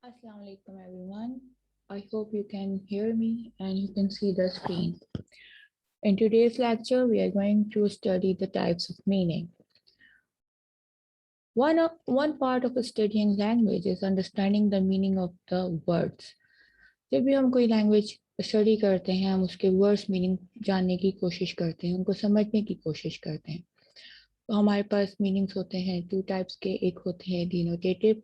Assalamu alaikum everyone. I hope you can hear me and you can see the screen. In today's lecture, we are going to study the types of meaning. One part of studying language is understanding the meaning of the words. जब भी हम कोई language study करते हैं, हम उसके words meaning जानने की कोशिश करते हैं, उनको समझने की कोशिश करते हैं. तो हमारे पास मीनिंग्स होते हैं टू टाइप्स के. एक होते हैं डिनोटेटिव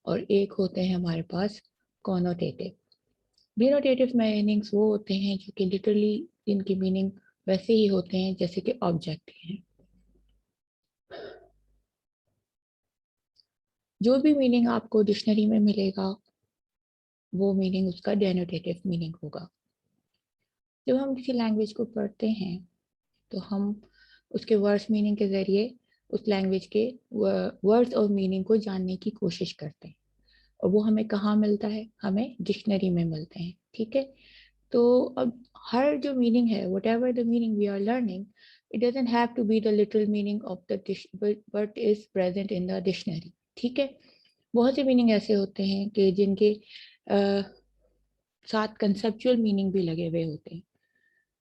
और एक होते हैं हमारे पास कॉनोटेटिव. डिनोटेटिव मीनिंग्स वो होते हैं जो कि लिटरली इनकी मीनिंग वैसे ही होते हैं जैसे कि ऑब्जेक्ट हैं. जो भी मीनिंग आपको डिक्शनरी में मिलेगा वो मीनिंग उसका डेनोटेटिव मीनिंग होगा. जब हम किसी लैंग्वेज को पढ़ते हैं तो हम उसके वर्ड्स मीनिंग के ज़रिए उस लैंग्वेज के वर्ड्स और मीनिंग को जानने की कोशिश करते हैं. और वो हमें कहाँ मिलता है? हमें डिक्शनरी में मिलते हैं. ठीक है. तो अब हर जो मीनिंग है, whatever the meaning we are learning, it doesn't have to be the literal meaning of the but is present in the dictionary. ठीक है. बहुत से मीनिंग ऐसे होते हैं कि जिनके साथ कंसेप्चुअल मीनिंग भी लगे हुए होते हैं.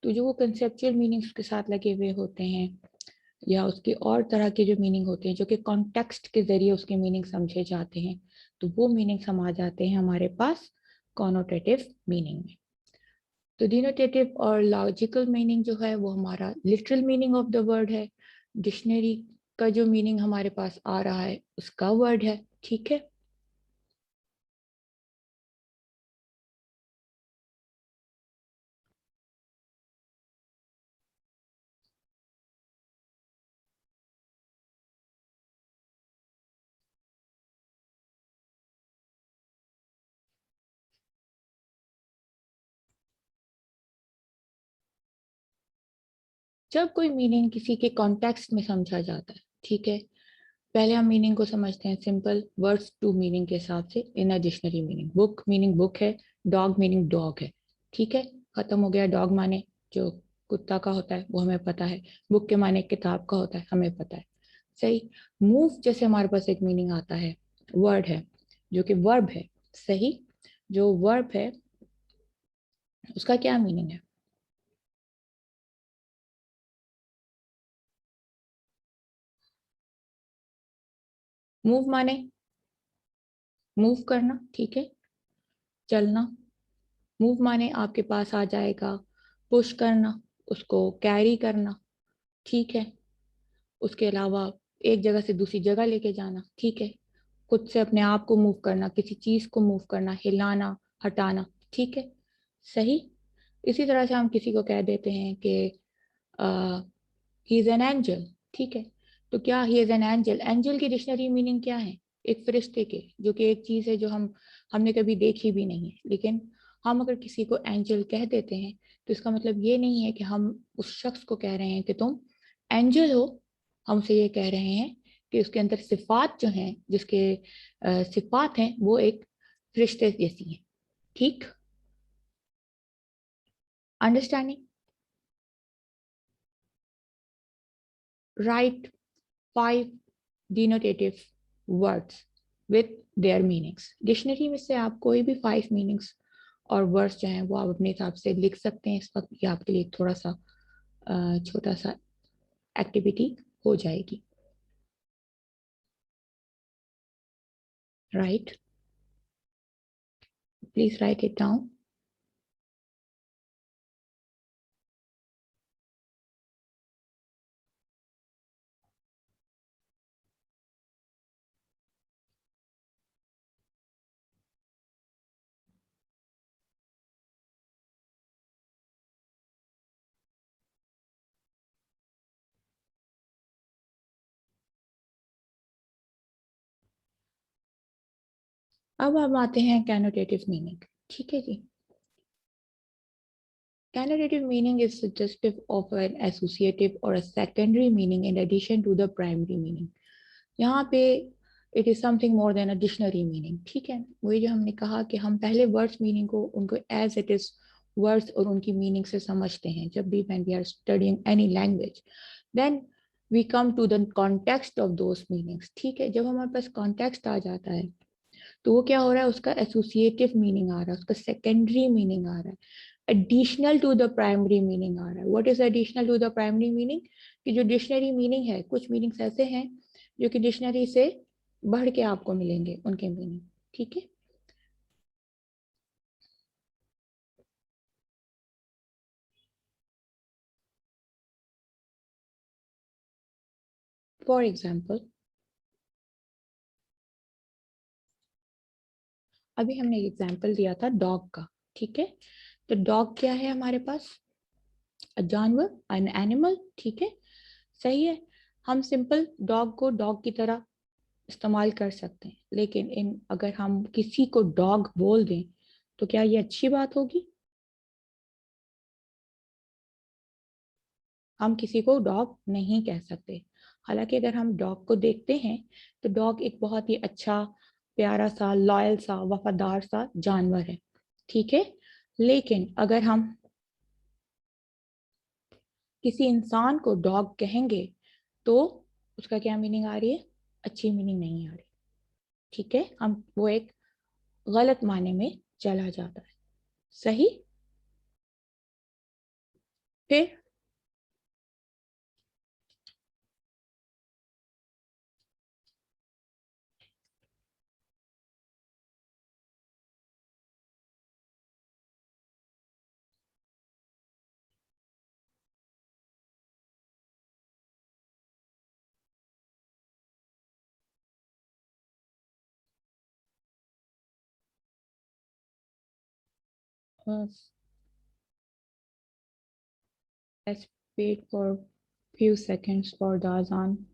तो जो वो कंसेप्चुअल मीनिंग्स के साथ लगे हुए होते हैं या उसके और तरह के जो मीनिंग होते हैं जो कि कॉन्टेक्स्ट के जरिए उसके मीनिंग समझे जाते हैं, तो वो मीनिंग समा जाते हैं हमारे पास कॉनोटेटिव मीनिंग में. तो डिनोटेटिव और लॉजिकल मीनिंग जो है वो हमारा literal meaning of the word है. डिक्शनरी का जो मीनिंग हमारे पास आ रहा है उसका वर्ड है. ठीक है. जब कोई मीनिंग किसी के कॉन्टेक्स्ट में समझा जाता है, ठीक है, पहले हम मीनिंग को समझते हैं सिंपल वर्ड्स टू मीनिंग के हिसाब से इन अ डिक्शनरी मीनिंग बुक है, डॉग मीनिंग डॉग है. ठीक है. खत्म हो गया. डॉग माने जो कुत्ता का होता है वो हमें पता है. बुक के माने किताब का होता है, हमें पता है. सही. मूव जैसे हमारे पास एक मीनिंग आता है, वर्ड है जो कि वर्ब है. सही. जो वर्ब है उसका क्या मीनिंग है? मूव माने मूव करना. ठीक है. चलना. मूव माने आपके पास आ जाएगा पुश करना, उसको कैरी करना. ठीक है. उसके अलावा एक जगह से दूसरी जगह लेके जाना. ठीक है. खुद से अपने आप को मूव करना, किसी चीज को मूव करना, हिलाना, हटाना. ठीक है. सही. इसी तरह से हम किसी को कह देते हैं कि ही इज एन एंजल. ठीक है. तो क्या he is an angel, angel की डिक्शनरी मीनिंग क्या है? एक फरिश्ते के, जो कि एक चीज है जो हमने कभी देखी भी नहीं है. लेकिन हम अगर किसी को एंजल कह देते हैं तो इसका मतलब ये नहीं है कि हम उस शख्स को कह रहे हैं कि तुम एंजल हो. हम उसे ये कह रहे हैं कि उसके अंदर सिफात जो हैं, जिसके सिफात हैं, वो एक फरिश्ते जैसी हैं. ठीक. Understanding. Right 5 denotative words with their meanings. Dictionary में से आप कोई भी 5 मीनिंग्स और वर्ड्स जो हैं वो आप अपने हिसाब से लिख सकते हैं. इस वक्त ये आपके लिए थोड़ा सा छोटा सा एक्टिविटी हो जाएगी. Right. Please right it down. अब हम आते हैं कैनोटेटिव मीनिंग. ठीक है जी. Connotative meaning is suggestive of an associative or a secondary meaning in addition to the primary meaning. यहाँ पे it is something more than a dictionary meaning. ठीक है. वही जो हमने कहा कि हम पहले वर्ड्स मीनिंग को उनको एज इट इज वर्ड्स और उनकी मीनिंग से समझते हैं. जब भी when we are studying any language, then we come to the context of those meanings. ठीक है. जब हमारे पास कॉन्टेक्स्ट आ जाता है तो वो क्या हो रहा है, उसका एसोसिएटिव मीनिंग आ रहा है, उसका सेकेंडरी मीनिंग आ रहा है, additional to the primary meaning आ रहा है। What is additional to the primary meaning? कि जो डिक्शनरी मीनिंग है, कुछ मीनिंग्स ऐसे हैं जो कि डिक्शनरी से बढ़ के आपको मिलेंगे उनके मीनिंग। ठीक है। फॉर एग्जाम्पल, अभी हमने एक एग्जाम्पल दिया था डॉग का। ठीक है। तो डॉग क्या है हमारे पास? जानवर, एन एनिमल। ठीक है, सही है। हम सिंपल डॉग को डॉग की तरह इस्तेमाल कर सकते हैं, लेकिन इन अगर हम किसी को डॉग बोल दें तो क्या ये अच्छी बात होगी? हम किसी को डॉग नहीं कह सकते। हालांकि अगर हम डॉग को देखते हैं तो डॉग एक बहुत ही अच्छा, प्यारा सा, लॉयल सा, वफादार सा जानवर है। ठीक है। लेकिन अगर हम किसी इंसान को डॉग कहेंगे तो उसका क्या मीनिंग आ रही है? अच्छी मीनिंग नहीं आ रही। ठीक है, हम वो एक गलत माने में चला जाता है। सही। फिर let's wait for few seconds for the azan.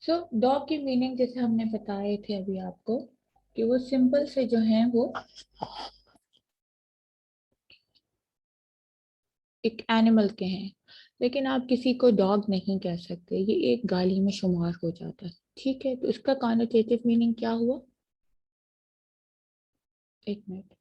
So dog की मीनिंग जैसे हमने बताए थे अभी आपको कि वो सिंपल से जो है वो एक एनिमल के हैं, लेकिन आप किसी को डॉग नहीं कह सकते, ये एक गाली में शुमार हो जाता है। ठीक है, तो इसका कॉनोटेटिव मीनिंग क्या हुआ? एक मिनट।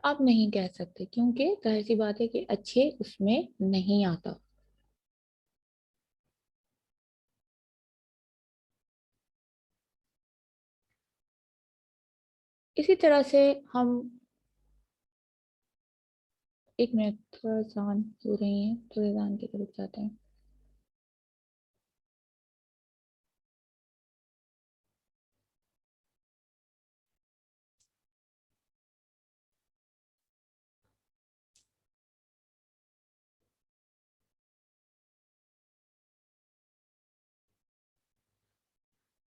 आप नहीं कह सकते क्योंकि जाहिर सी बात है कि अच्छे उसमें नहीं आता। इसी तरह से हम, एक मिनट, थोड़ा जान हो रही है, थोड़े जान की तरफ जाते हैं।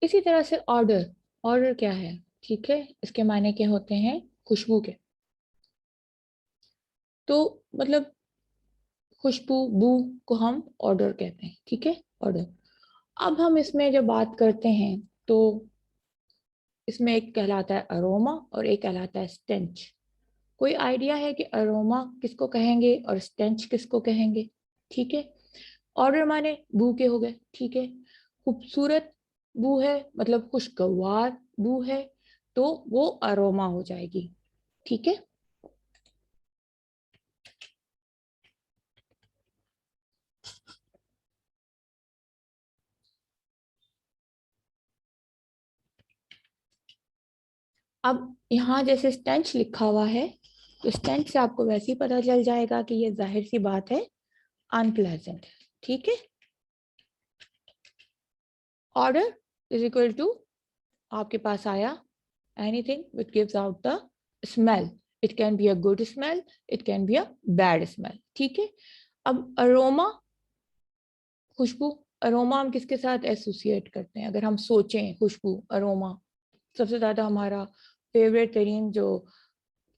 इसी तरह से ऑर्डर, ऑर्डर क्या है? ठीक है, इसके मायने क्या होते हैं? खुशबू के। तो मतलब खुशबू, बू को हम ऑर्डर कहते हैं। ठीक है, ऑर्डर। अब हम इसमें जब बात करते हैं तो इसमें एक कहलाता है अरोमा और एक कहलाता है स्टेंच। कोई आइडिया है कि अरोमा किसको कहेंगे और स्टेंच किसको कहेंगे? ठीक है, ऑर्डर माने बू के हो गए। ठीक है, खूबसूरत बू है, मतलब खुशगवार बू है, तो वो अरोमा हो जाएगी। ठीक है, अब यहाँ जैसे स्टेंच लिखा हुआ है, तो स्टेंच से आपको वैसे ही पता चल जाएगा कि ये जाहिर सी बात है अनप्लेजेंट। ठीक है, ऑर्डर इज इक्वल टू, आपके पास आया anything which gives out the smell. It can be a good smell, it can be a bad smell. ठीक है, अब अरोमा, खुशबू, अरोमा हम किसके साथ एसोसिएट करते हैं? अगर हम सोचें खुशबू, अरोमा, सबसे ज्यादा हमारा फेवरेट तरीन जो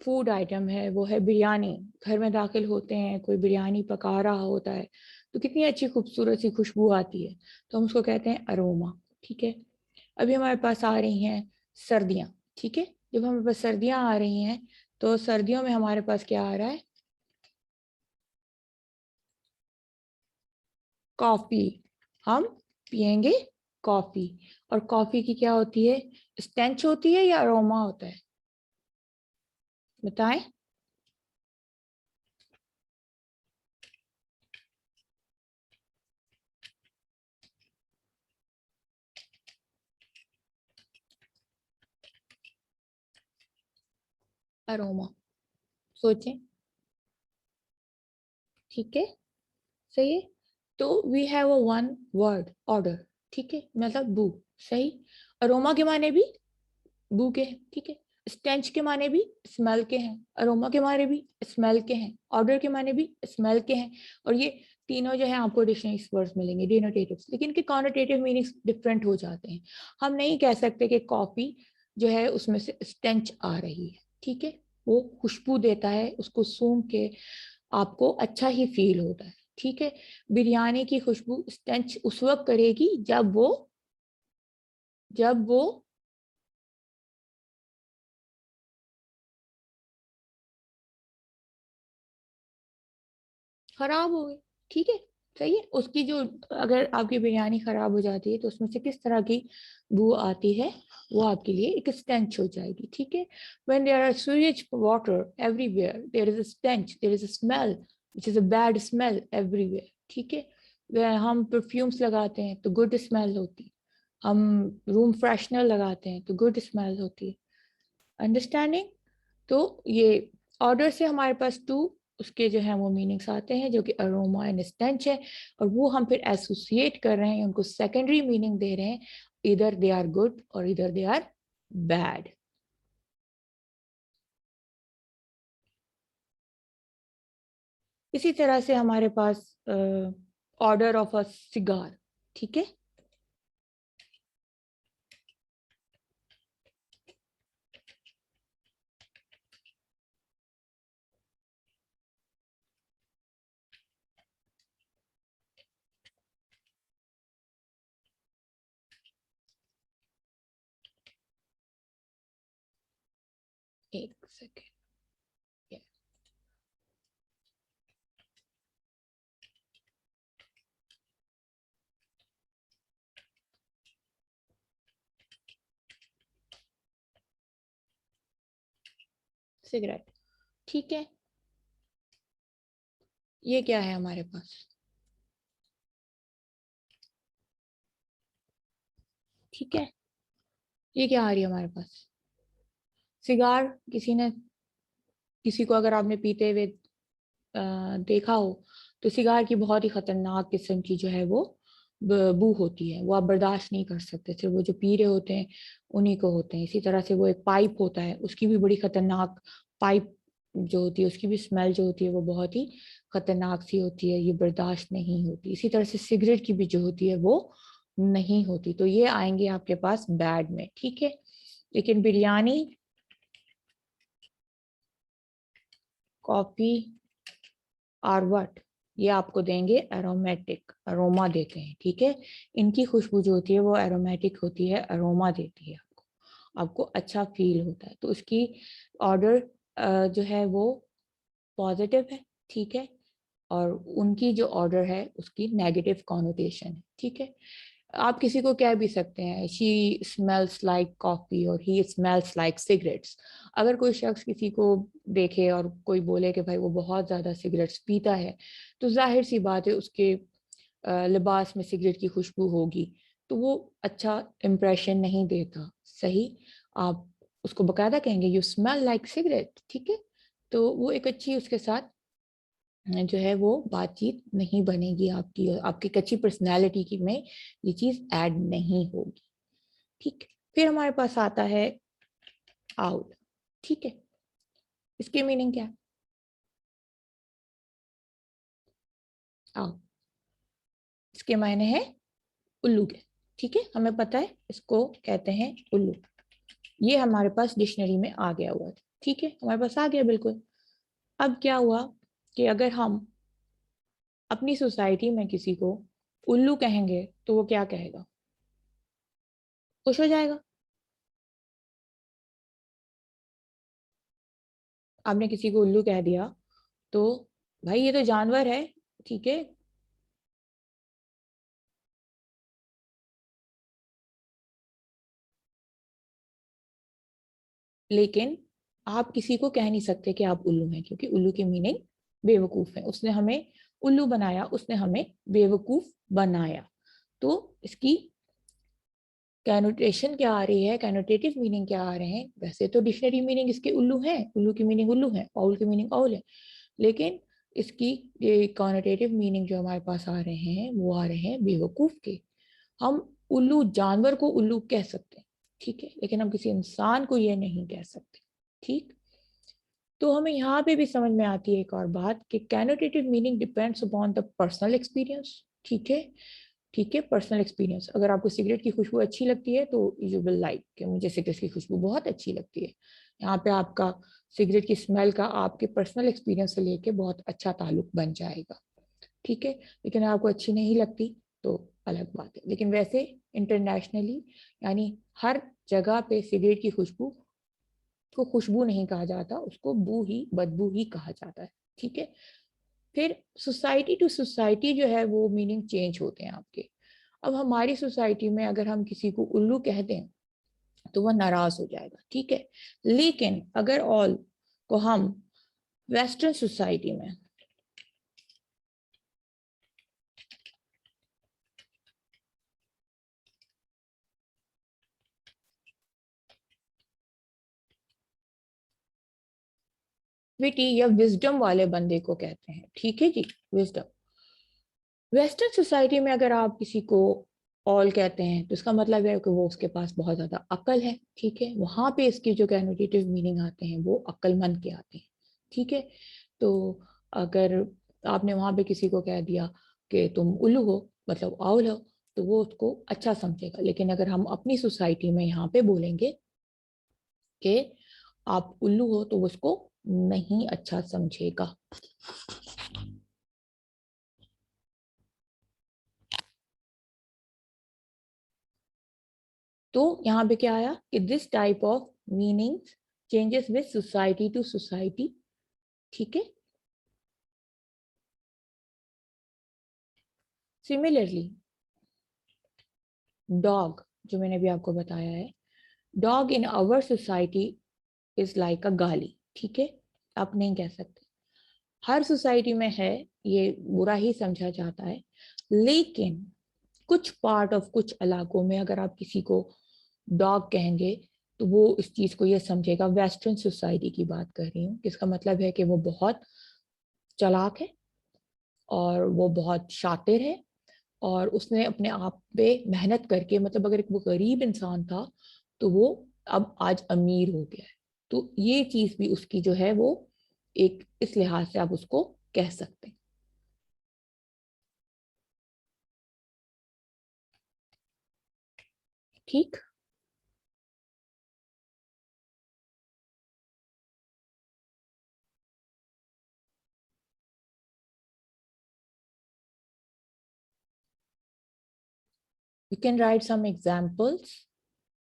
फूड आइटम है वो है बिरयानी। घर में दाखिल होते हैं, कोई बिरयानी पका रहा होता है, तो कितनी अच्छी खूबसूरत सी खुशबू आती है, तो हम उसको कहते हैं अरोमा। ठीक है, अभी हमारे पास आ रही हैं सर्दियाँ। ठीक है, जब हमारे पास सर्दियाँ आ रही हैं तो सर्दियों में हमारे पास क्या आ रहा है? कॉफी। हम पियेंगे कॉफी। और कॉफी की क्या होती है? स्टेंच होती है या अरोमा होता है? बताएं। अरोमा, सोचें। ठीक है, सही है। तो we have a one word, order. ठीक है, मतलब बू। सही। अरोमा के माने भी बू के हैं। ठीक है, स्टेंच के माने भी स्मेल के हैं, अरोमा के माने भी स्मेल के हैं, ऑर्डर के माने भी स्मेल के हैं। और ये तीनों जो है आपको डिक्शनरी वर्ड्स मिलेंगे डिनोटेटिव्स, लेकिन इनके कॉनोटेटिव मीनिंग्स डिफरेंट हो जाते हैं। हम नहीं कह सकते कि कॉफी जो है उसमें से स्टेंच आ रही है। ठीक है, वो खुशबू देता है, उसको सूंघ के आपको अच्छा ही फील होता है। ठीक है, बिरयानी की खुशबू स्टेंच उस वक्त करेगी जब वो खराब हो गई। ठीक है, सही है। उसकी जो, अगर आपकी बिरयानी खराब हो जाती है तो उसमें से किस तरह की बू आती है? वो आपके लिए एक स्टेंच हो जाएगी। ठीक है, when there are sewage water everywhere there is a stench, there is a smell which is a bad smell everywhere। ठीक है, वह हम परफ्यूम्स लगाते हैं तो गुड स्मेल होती है, हम रूम फ्रेशनर लगाते हैं तो गुड स्मेल होती है। अंडरस्टैंडिंग? तो ये ऑर्डर से हमारे पास टू उसके जो है वो मीनिंग्स आते हैं जो कि अरोमा एंड स्टेंच है, और वो हम फिर एसोसिएट कर रहे हैं, उनको सेकेंडरी मीनिंग दे रहे हैं, इधर दे आर गुड और इधर दे आर बैड। इसी तरह से हमारे पास ऑर्डर ऑफ अ सिगार, ठीक है। एक सेकेंड, सिगरेट, ठीक है। ये क्या है हमारे पास, ठीक है। ये क्या आ रही है हमारे पास, सिगार। किसी को अगर आपने पीते हुए देखा हो, तो सिगार की बहुत ही खतरनाक किस्म की जो है वो बू होती है, वो आप बर्दाश्त नहीं कर सकते, सिर्फ वो जो पी रहे होते हैं उन्हीं को होते हैं। इसी तरह से वो एक पाइप होता है, उसकी भी बड़ी खतरनाक पाइप जो होती है, उसकी भी स्मेल जो होती है वो बहुत ही खतरनाक सी होती है, ये बर्दाश्त नहीं होती। इसी तरह से सिगरेट की भी जो होती है वो नहीं होती। तो ये आएंगे आपके पास बैड में, ठीक है। लेकिन बिरयानी, कॉफी और व्हाट, ये आपको देंगे एरोमेटिक, अरोमा देते हैं, ठीक है। इनकी खुशबू जो होती है वो एरोमेटिक होती है, अरोमा देती है आपको, आपको अच्छा फील होता है। तो उसकी ऑर्डर जो है वो पॉजिटिव है, ठीक है। और उनकी जो ऑर्डर है उसकी नेगेटिव कॉनोटेशन है, ठीक है। आप किसी को कह भी सकते हैं शी स्मेल्स लाइक कॉफी और ही स्मेल्स लाइक सिगरेट्स। अगर कोई शख्स किसी को देखे और कोई बोले कि भाई वो बहुत ज़्यादा सिगरेट्स पीता है, तो जाहिर सी बात है उसके लिबास में सिगरेट की खुशबू होगी, तो वो अच्छा इम्प्रेशन नहीं देता, सही। आप उसको बकायदा कहेंगे यू स्मेल लाइक सिगरेट, ठीक है। तो वो एक अच्छी उसके साथ जो है वो बातचीत नहीं बनेगी आपकी, और आपकी कच्ची पर्सनैलिटी की में ये चीज ऐड नहीं होगी, ठीक। फिर हमारे पास आता है आउल, ठीक है। इसकी मीनिंग क्या है, आउल, इसके मायने हैं उल्लू के, ठीक है। हमें पता है इसको कहते हैं उल्लू। ये हमारे पास डिक्शनरी में आ गया हुआ था, ठीक है, हमारे पास आ गया बिल्कुल। अब क्या हुआ कि अगर हम अपनी सोसाइटी में किसी को उल्लू कहेंगे तो वो क्या कहेगा, खुश हो जाएगा। आपने किसी को उल्लू कह दिया तो भाई ये तो जानवर है, ठीक है। लेकिन आप किसी को कह नहीं सकते कि आप उल्लू हैं, क्योंकि उल्लू की मीनिंग बेवकूफ है। उसने हमें उल्लू बनाया, उसने हमें बेवकूफ बनाया। तो इसकी कैनोटेशन क्या आ रही है, कैनोटेटिव मीनिंग क्या आ रहे हैं, वैसे तो डिक्शनरी मीनिंग इसके उल्लू है, उल्लू की मीनिंग उल्लू है, आउल की मीनिंग आउल है। लेकिन इसकी ये कॉनोटेटिव मीनिंग जो हमारे पास आ रहे हैं वो आ रहे हैं बेवकूफ के। हम उल्लू, जानवर को उल्लू कह सकते हैं, ठीक है, लेकिन हम किसी इंसान को ये नहीं कह सकते, ठीक। तो हमें यहाँ पे भी समझ में आती है एक और बात कि connotative meaning depends upon the personal experience, ठीक है। ठीक है, पर्सनल एक्सपीरियंस। अगर आपको सिगरेट की खुशबू अच्छी लगती है तो यू विल लाइक कि मुझे सिगरेट की खुशबू बहुत अच्छी लगती है। यहाँ पे आपका सिगरेट की स्मेल का आपके पर्सनल एक्सपीरियंस से लेके बहुत अच्छा ताल्लुक बन जाएगा, ठीक है। लेकिन अगर आपको अच्छी नहीं लगती तो अलग बात है। लेकिन वैसे इंटरनेशनली, यानी हर जगह पे सिगरेट की खुशबू को खुशबू नहीं कहा जाता, उसको बू ही, बदबू ही कहा जाता है, ठीक है। फिर सोसाइटी टू सोसाइटी जो है वो मीनिंग चेंज होते हैं आपके। अब हमारी सोसाइटी में अगर हम किसी को उल्लू कह दें तो वह नाराज हो जाएगा, ठीक है। लेकिन अगर ऑल को हम वेस्टर्न सोसाइटी में विटी या विजडम वाले बंदे को कहते हैं, ठीक है जी, विजडम। वेस्टर्न सोसाइटी में अगर आप किसी को ऑल कहते हैं तो इसका मतलब है कि वो उसके पास बहुत ज्यादा अक्ल है, ठीक है। वहां पे इसके जो कैनोटेटिव मीनिंग आते हैं वो अक्लमंद के आते हैं, ठीक है। तो अगर आपने वहां पे किसी को कह दिया कि तुम उल्लू हो, मतलब आउल हो, तो वो उसको अच्छा समझेगा। लेकिन अगर हम अपनी सोसाइटी में यहाँ पे बोलेंगे कि आप उल्लू हो, तो वो उसको नहीं अच्छा समझेगा। तो यहाँ पे क्या आया कि this type of meaning changes with society to society, ठीक है। सिमिलरली डॉग, जो मैंने भी आपको बताया है, dog in our society is like a गाली, ठीक है। आप नहीं कह सकते, हर सोसाइटी में है, ये बुरा ही समझा जाता है। लेकिन कुछ पार्ट ऑफ कुछ इलाकों में अगर आप किसी को डॉग कहेंगे तो वो इस चीज को ये समझेगा। वेस्टर्न सोसाइटी की बात कर रही हूँ, इसका मतलब है कि वो बहुत चालाक है और वो बहुत शातिर है और उसने अपने आप पे मेहनत करके, मतलब अगर वो गरीब इंसान था तो वो अब आज अमीर हो गया है। तो ये चीज भी उसकी जो है वो एक इस लिहाज से आप उसको कह सकते हैं, ठीक। You can write some examples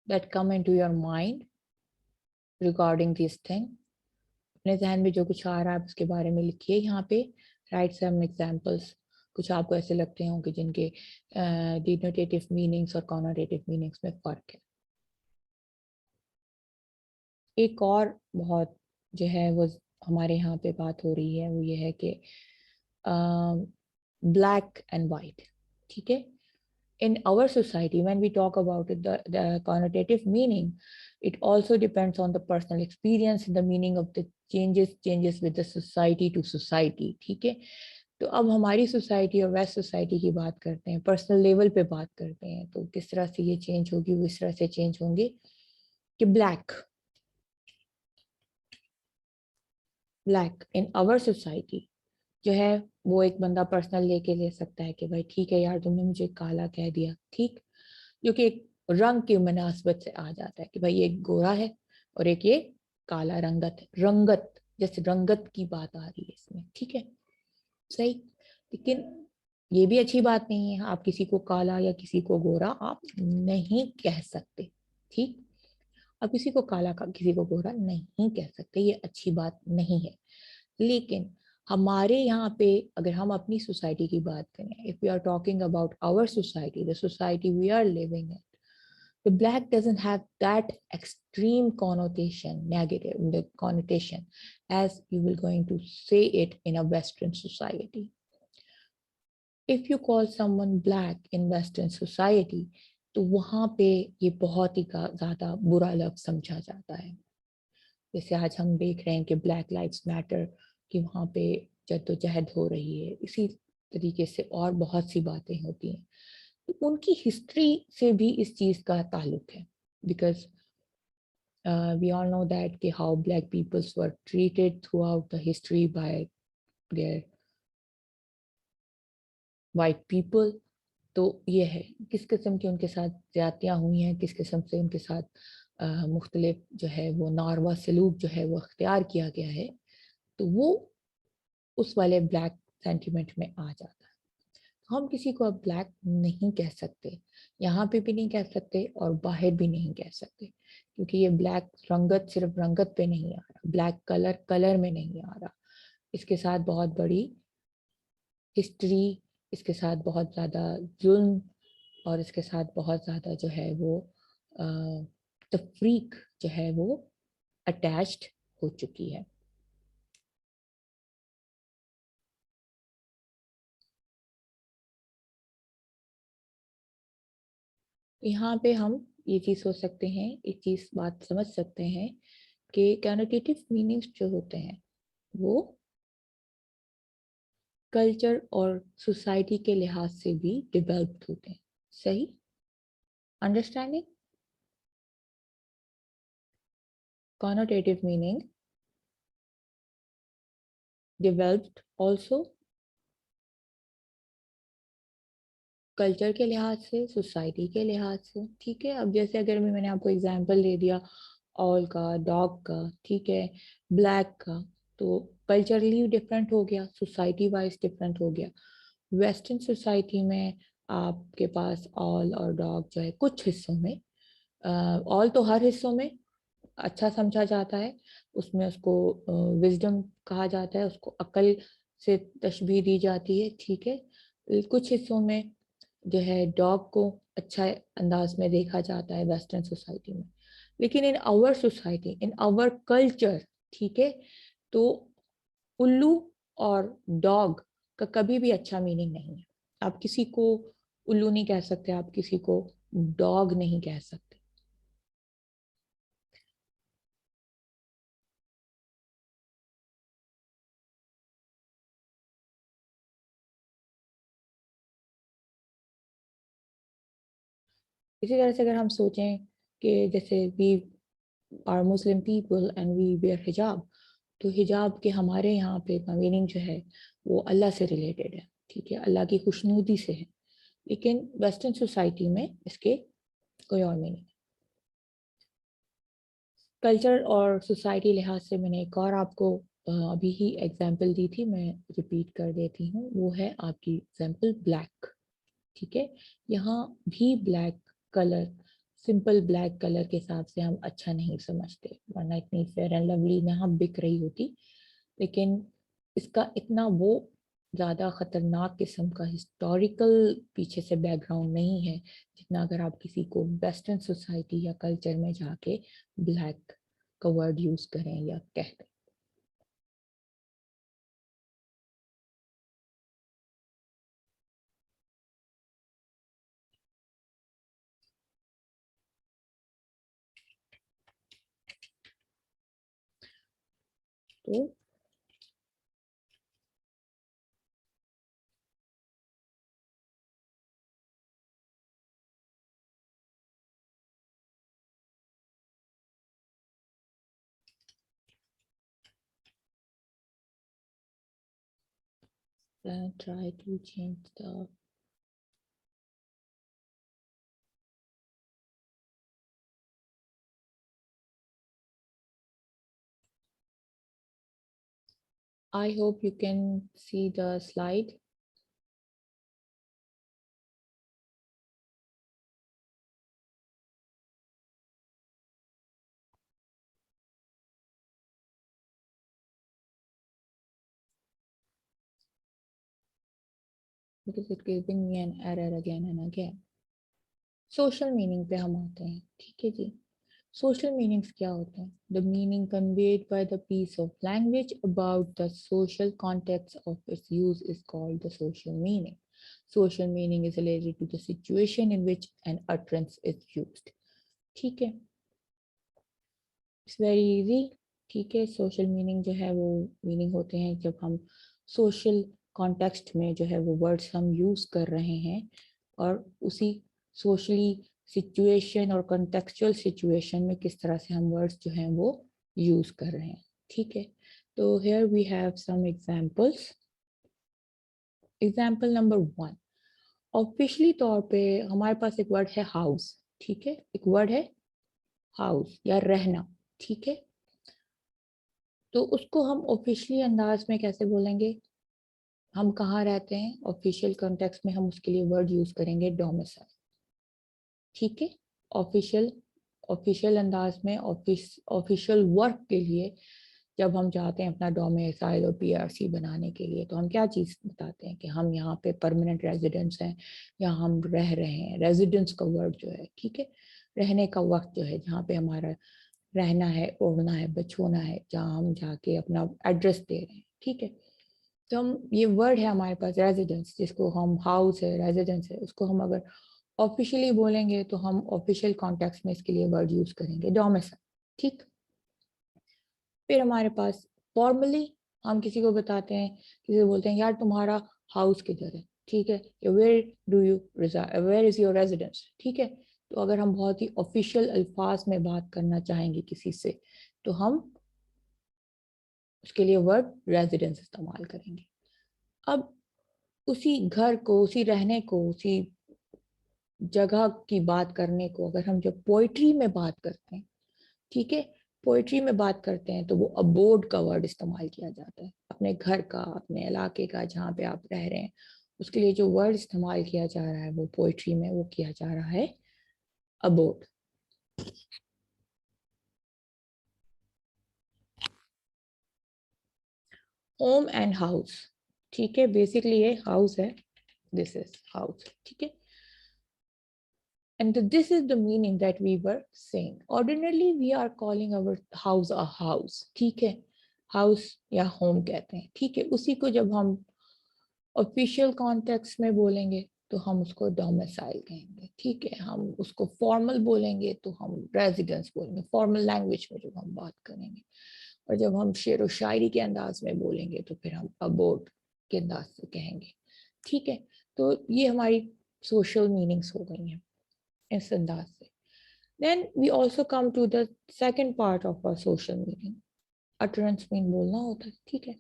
that come into your mind regarding this thing. अपने जहन में जो कुछ आ रहा है उसके बारे में लिखिए यहाँ पे। राइट सम एग्जांपल्स, कुछ आपको ऐसे लगते होंगे जिनके डिनोटेटिव मीनिंग्स और कॉनोटेटिव मीनिंग्स में फर्क है। एक और बहुत जो है वो हमारे यहाँ पे बात हो रही है, वो ये है कि ब्लैक एंड वाइट, ठीक है। In our society, when we talk about it, the connotative meaning, it also depends on the personal experience, the meaning of the changes with the society to society, ठीक है। तो अब हमारी society और waste society की बात करते हैं, पर्सनल लेवल पे बात करते हैं, तो किस तरह से ये चेंज होगी, वो इस तरह से चेंज होंगे कि black, black in our society जो है वो एक बंदा पर्सनल लेके ले सकता है कि भाई ठीक है यार, तुमने मुझे काला कह दिया, ठीक। जो कि एक रंग की मुनासबत से आ जाता है कि भाई एक गोरा है और एक ये काला रंगत है, रंगत जैसे रंगत की बात आ रही है इसमें, ठीक है, सही। लेकिन ये भी अच्छी बात नहीं है, आप किसी को काला या किसी को गोरा आप नहीं कह सकते, ठीक। आप किसी को काला का किसी को गोरा नहीं कह सकते, ये अच्छी बात नहीं है। लेकिन हमारे यहाँ पे अगर हम अपनी सोसाइटी की बात करें, if we are talking about our society, the society we are living in, the black doesn't have that extreme connotation, negative the connotation, as you will going to say it in a western society. If you call someone black in western society, तो वहां पे ये बहुत ही ज्यादा बुरा लफ्ज समझा जाता है। जैसे आज हम देख रहे हैं कि ब्लैक लाइव्स मैटर कि वहां पे जद्दोजहद हो रही है, इसी तरीके से और बहुत सी बातें होती हैं। तो उनकी हिस्ट्री से भी इस चीज का ताल्लुक है, because we all know that how black peoples were treated throughout the history by their white people. तो ये है किस किस्म की उनके साथ ज्यादतियाँ हुई हैं, किस किस्म से उनके साथ मुख्तलिफ जो है वो नारवा सलूक जो है वो अख्तियार किया गया है, तो वो उस वाले ब्लैक सेंटिमेंट में आ जाता है। तो हम किसी को अब ब्लैक नहीं कह सकते, यहाँ पे भी नहीं कह सकते और बाहर भी नहीं कह सकते, क्योंकि ये ब्लैक रंगत सिर्फ रंगत पे नहीं आ रहा, ब्लैक कलर कलर में नहीं आ रहा, इसके साथ बहुत बड़ी हिस्ट्री, इसके साथ बहुत ज़्यादा जुल्म और इसके साथ बहुत ज़्यादा जो है वो तफरीक जो है वो अटैच्ड हो चुकी है। यहाँ पे हम ये चीज़ सोच सकते हैं, एक चीज़ बात समझ सकते हैं कि कैनोटेटिव मीनिंग्स जो होते हैं वो कल्चर और सोसाइटी के लिहाज से भी डेवलप्ड होते हैं। सही? Understanding? Connotative meaning developed also culture के लिहाज से, सोसाइटी के लिहाज से। ठीक है, अब जैसे अगर मैंने आपको एग्जांपल दे दिया ऑल का, डॉग का, ठीक है, ब्लैक का, तो कल्चरली डिफरेंट हो गया, सोसाइटी वाइज डिफरेंट हो गया। वेस्टर्न सोसाइटी में आपके पास ऑल और डॉग जो है कुछ हिस्सों में, ऑल तो हर हिस्सों में अच्छा समझा जाता है, उसमें उसको विजडम कहा जाता है, उसको अकल से तशबीह दी जाती है। ठीक है, कुछ हिस्सों में जो है डॉग को अच्छा अंदाज में देखा जाता है वेस्टर्न सोसाइटी में। लेकिन in our society, in our culture, ठीक है, तो उल्लू और डॉग का कभी भी अच्छा मीनिंग नहीं है। आप किसी को उल्लू नहीं कह सकते, आप किसी को डॉग नहीं कह सकते। इसी तरह से अगर हम सोचें कि जैसे we are Muslim people and we wear hijab, तो हिजाब के हमारे यहाँ पे का मीनिंग जो है वो अल्लाह से रिलेटेड है। ठीक है, अल्लाह की खुशनुदी से है। लेकिन वेस्टर्न सोसाइटी में इसके कोई और मीनिंग। कल्चर और सोसाइटी लिहाज से मैंने एक और आपको अभी ही एग्जांपल दी थी, मैं रिपीट कर देती हूँ। वो है आपकी एग्जांपल ब्लैक। ठीक है, यहाँ भी black colour, simple black colour के हिसाब से हम अच्छा नहीं समझते, वरना इतनी फेयर एंड लवली यहाँ बिक रही होती। लेकिन इसका इतना वो ज़्यादा खतरनाक किस्म का हिस्टोरिकल पीछे से बैकग्राउंड नहीं है, जितना अगर आप किसी को वेस्टर्न सोसाइटी या कल्चर में जाके ब्लैक का वर्ड यूज करें या कह दें। तो try to change the I hope you can see the slide because it giving me an error again and again। Social meaning पे हम आते हैं। ठीक है जी, सोशल मीनिंग्स क्या होते हैं? The meaning conveyed by the piece of language about the social context of its use is called the social meaning. Social meaning is related to the situation in which an utterance is used. ठीक है, it's very easy. ठीक है, social meaning जो है वो meaning होते हैं जब हम सोशल कॉन्टेक्स्ट में जो है वो वर्ड्स हम यूज कर रहे हैं और उसी सोशली सिचुएशन और कॉन्टेक्चुअल सिचुएशन में किस तरह से हम वर्ड्स जो हैं वो यूज कर रहे हैं। ठीक है, तो here we have some examples. Example number 1, officially तौर पे हमारे पास एक वर्ड है हाउस। ठीक है, एक वर्ड है हाउस या रहना। ठीक है, तो उसको हम ऑफिशियली अंदाज में कैसे बोलेंगे? हम कहाँ रहते हैं, ऑफिशियल कॉन्टेक्स्ट में हम उसके लिए वर्ड यूज करेंगे डोमिसाइल। ठीक है, ऑफिशियल ऑफिशियल अंदाज में ऑफिशियल वर्क के लिए जब हम जाते हैं अपना डोमिसाइल और पीआरसी बनाने के लिए, तो हम क्या चीज़ बताते हैं कि हम यहाँ पे परमानेंट रेजिडेंट्स हैं या हम रह रहे हैं। रेजिडेंस का वर्ड जो है, ठीक है, रहने का वक्त जो है, जहाँ पे हमारा रहना है, ओढ़ना है, बछोना है, जहाँ हम जाके अपना एड्रेस दे रहे हैं। ठीक है, तो हम ये वर्ड है हमारे पास रेजिडेंस, जिसको हम हाउस है, रेजिडेंस है, उसको हम अगर ऑफिशियली बोलेंगे तो हम ऑफिशियल कॉन्टेक्स्ट में इसके लिए वर्ड यूज करेंगे डोमिसाइल। ठीक, फिर हमारे पास फॉर्मली हम किसी को बताते हैं, किसी को बोलते हैं यार तुम्हारा हाउस किधर है, ठीक है, where do you reside, where is your residence, ठीक है। तो अगर हम बहुत ही ऑफिशियल अल्फाज में बात करना चाहेंगे किसी से, तो हम उसके लिए वर्ड रेजिडेंस इस्तेमाल करेंगे। अब उसी घर को, उसी रहने को, उसी जगह की बात करने को अगर हम जब पोइट्री में बात करते हैं, ठीक है, पोइट्री में बात करते हैं, तो वो अबोर्ड का वर्ड इस्तेमाल किया जाता है। अपने घर का, अपने इलाके का, जहाँ पे आप रह रहे हैं, उसके लिए जो वर्ड इस्तेमाल किया जा रहा है वो पोइट्री में वो किया जा रहा है अबोर्ड। होम एंड हाउस, ठीक है, बेसिकली ये हाउस है, दिस इज हाउस, ठीक है। And this is the meaning that we were saying. Ordinarily, we are calling our house a house. ठीक है, house या home कहते हैं, ठीक है। उसी को जब हम ऑफिशियल कॉन्टेक्स्ट में बोलेंगे तो हम उसको डोमिसाइल कहेंगे, ठीक है। हम उसको फॉर्मल बोलेंगे तो हम रेजिडेंस बोलेंगे, फॉर्मल लैंग्वेज में जब हम बात करेंगे। और जब हम शेर व शायरी के अंदाज में बोलेंगे तो फिर हम अबोर्ड के अंदाज से कहेंगे, ठीक है। तो ये हमारी सोशल मीनिंग्स हो गई हैं इस अंदाज से। Then we also come to the second part of our social meaning. Utterance mean बोलना होता है, ठीक है।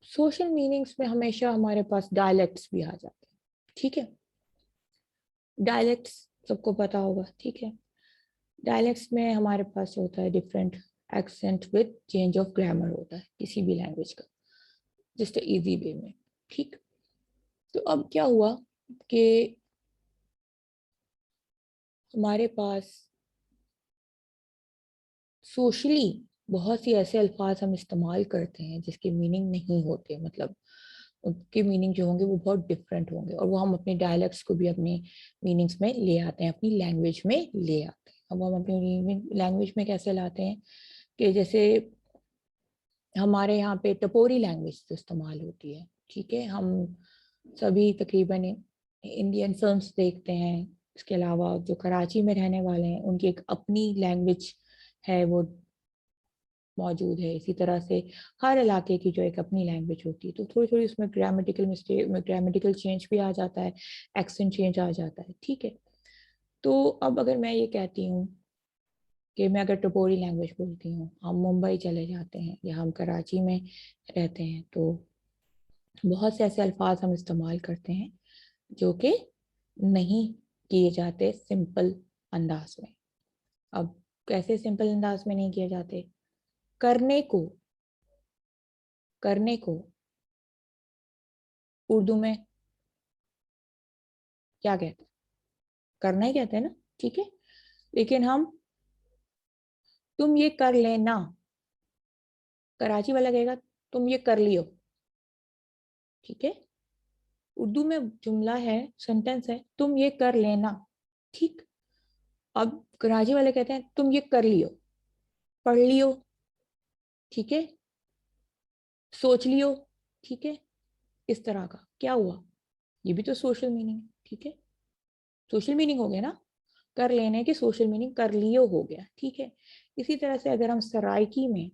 सोशल मीनिंग्स में हमेशा हमारे पास डायलेक्ट्स भी आ जाते हैं, ठीक है। डायलेक्ट्स सबको पता होगा, ठीक है। डायलेक्ट्स में हमारे पास होता है different accent with change of grammar होता है किसी भी लैंग्वेज का, जस्ट इजी वे में, ठीक। तो अब क्या हुआ कि हमारे पास सोशली बहुत सी ऐसे अल्फाज हम इस्तेमाल करते हैं जिसके मीनिंग नहीं होते, मतलब उनके मीनिंग जो होंगे वो बहुत डिफरेंट होंगे, और वो हम अपने डायलेक्ट्स को भी अपनी मीनिंग्स में ले आते हैं, अपनी लैंग्वेज में ले आते हैं। अब हम अपनी लैंग्वेज में कैसे लाते हैं कि जैसे हमारे यहाँ पे टपोरी लैंग्वेज तो इस्तेमाल होती है, ठीक है। हम सभी तकरीबन इंडियन फिल्म्स देखते हैं, इसके अलावा जो कराची में रहने वाले हैं उनकी एक अपनी लैंग्वेज है वो मौजूद है। इसी तरह से हर इलाके की जो एक अपनी लैंग्वेज होती है, तो थोड़ी थोड़ी उसमें ग्रामेटिकल मिस्टेक, ग्रामेटिकल चेंज भी आ जाता है, एक्सेंट चेंज आ जाता है, ठीक है। तो अब अगर मैं ये कहती हूँ कि मैं अगर टपोरी लैंग्वेज बोलती हूँ, हम मुंबई चले जाते हैं या हम कराची में रहते हैं, तो बहुत से ऐसे अल्फाज हम इस्तेमाल करते हैं जो कि नहीं किए जाते सिंपल अंदाज में। अब कैसे सिंपल अंदाज में नहीं किए जाते? करने को, करने को उर्दू में क्या कहते हैं? करना ही कहते हैं ना, ठीक है। लेकिन हम, तुम ये कर लेना, कराची वाला कहेगा तुम ये कर लियो, ठीक है। उर्दू में जुमला है, सेंटेंस है, तुम ये कर लेना, ठीक। अब कराची वाले कहते हैं तुम ये कर लियो, पढ़ लियो, ठीक है, सोच लियो, ठीक है। इस तरह का क्या हुआ? ये भी तो सोशल मीनिंग है, ठीक है। सोशल मीनिंग हो गया ना, कर लेने की सोशल मीनिंग कर लियो हो गया, ठीक है। इसी तरह से अगर हम सराइकी में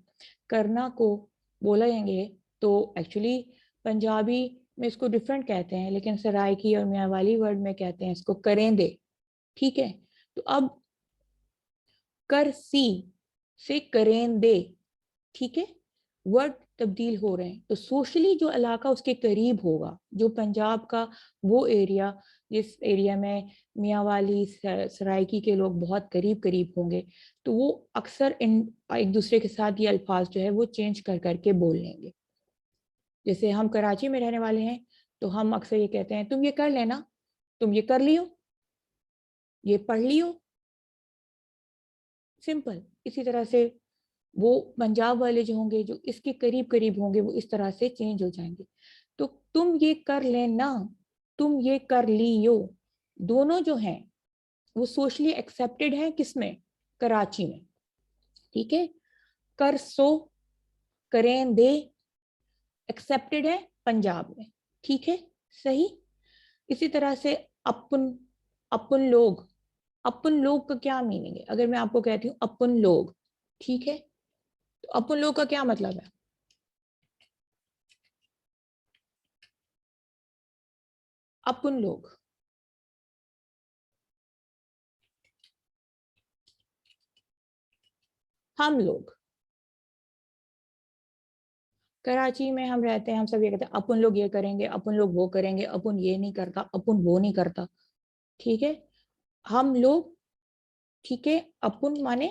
करना को बोलेंगे तो एक्चुअली पंजाबी में इसको डिफरेंट कहते हैं, लेकिन सराइकी और मियावाली वर्ड में कहते हैं इसको करेंदे, ठीक है। तो अब कर सी से करेंदे, ठीक है, वर्ड तब्दील हो रहे हैं। तो सोशली जो इलाका उसके करीब होगा, जो पंजाब का वो एरिया जिस एरिया में मियाँ वाली सराइकी के लोग बहुत करीब करीब होंगे, तो वो अक्सर इन एक दूसरे के साथ ये अल्फाज जो है वो चेंज कर करके बोल लेंगे। जैसे हम कराची में रहने वाले हैं तो हम अक्सर ये कहते हैं तुम ये कर लेना, तुम ये कर लियो, ये पढ़ लियो, सिंपल। इसी तरह से वो पंजाब वाले जो होंगे जो इसके करीब करीब होंगे वो इस तरह से चेंज हो जाएंगे। तो तुम ये कर लेना, तुम ये कर लियो, दोनों जो हैं वो सोशली एक्सेप्टेड है किसमें? कराची में, ठीक है। कर सो, करें दे एक्सेप्टेड है पंजाब में, ठीक है, सही। इसी तरह से अपन, अपन लोग, अपन लोग का क्या मीनिंग है? अगर मैं आपको कहती हूँ अपन लोग, ठीक है, तो अपन लोग का क्या मतलब है? अपन लोग, हम लोग। कराची में हम रहते हैं, हम सब ये कहते हैं अपन लोग ये करेंगे, अपन लोग वो करेंगे, अपन ये नहीं करता, अपन वो नहीं करता, ठीक है। हम लोग, ठीक है, अपन माने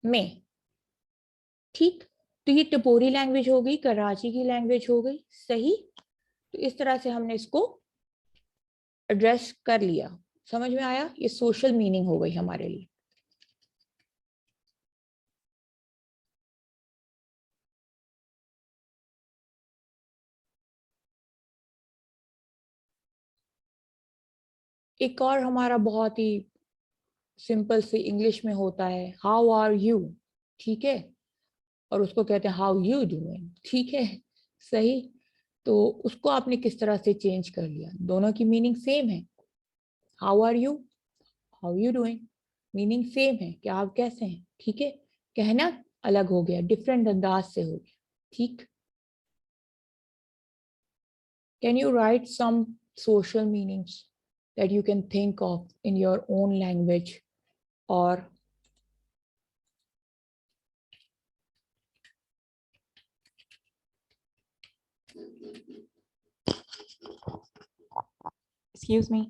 मैं, ठीक। तो ये टपोरी लैंग्वेज हो गई, कराची की लैंग्वेज हो गई, सही। तो इस तरह से हमने इसको एड्रेस कर लिया, समझ में आया? ये सोशल मीनिंग हो गई हमारे लिए। एक और हमारा बहुत ही सिंपल से इंग्लिश में होता है, हाउ आर यू, ठीक है, और उसको कहते हैं हाउ यू डूइंग, ठीक है, सही। तो उसको आपने किस तरह से चेंज कर लिया? दोनों की मीनिंग सेम है, how are you, how you doing, meaning same है कि आप कैसे हैं, ठीक है। कहना अलग हो गया, डिफरेंट अंदाज से हो गया, ठीक। Can you write some social meanings that you can think of in your own language? Or excuse me,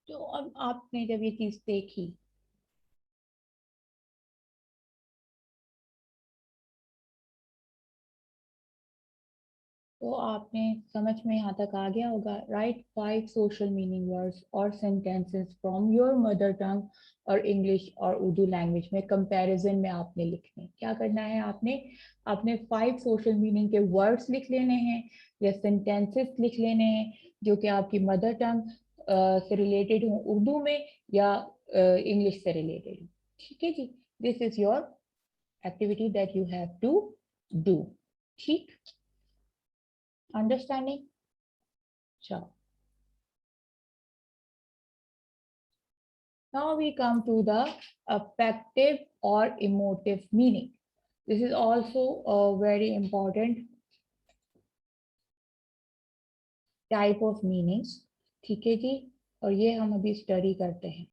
तो अब आपने जब ये चीज देखी, तो आपने समझ में यहाँ तक आ गया होगा। राइट 5 सोशल मीनिंग वर्ड्स और sentences from your mother tongue और इंग्लिश और उर्दू लैंग्वेज में कंपैरिजन में आपने लिखने, क्या करना है आपने? आपने 5 सोशल मीनिंग के वर्ड्स लिख लेने हैं या सेंटेंसेस लिख लेने हैं जो कि आपकी मदर टंग से रिलेटेड हो, उर्दू में या इंग्लिश से रिलेटेड हो, ठीक है जी। This is your activity that you have to do, ठीक। अंडरस्टैंडिंग? चलो, now we come to the affective or emotive meaning. This is also a very important type of meanings, ठीक है जी। और ये हम अभी स्टडी करते हैं।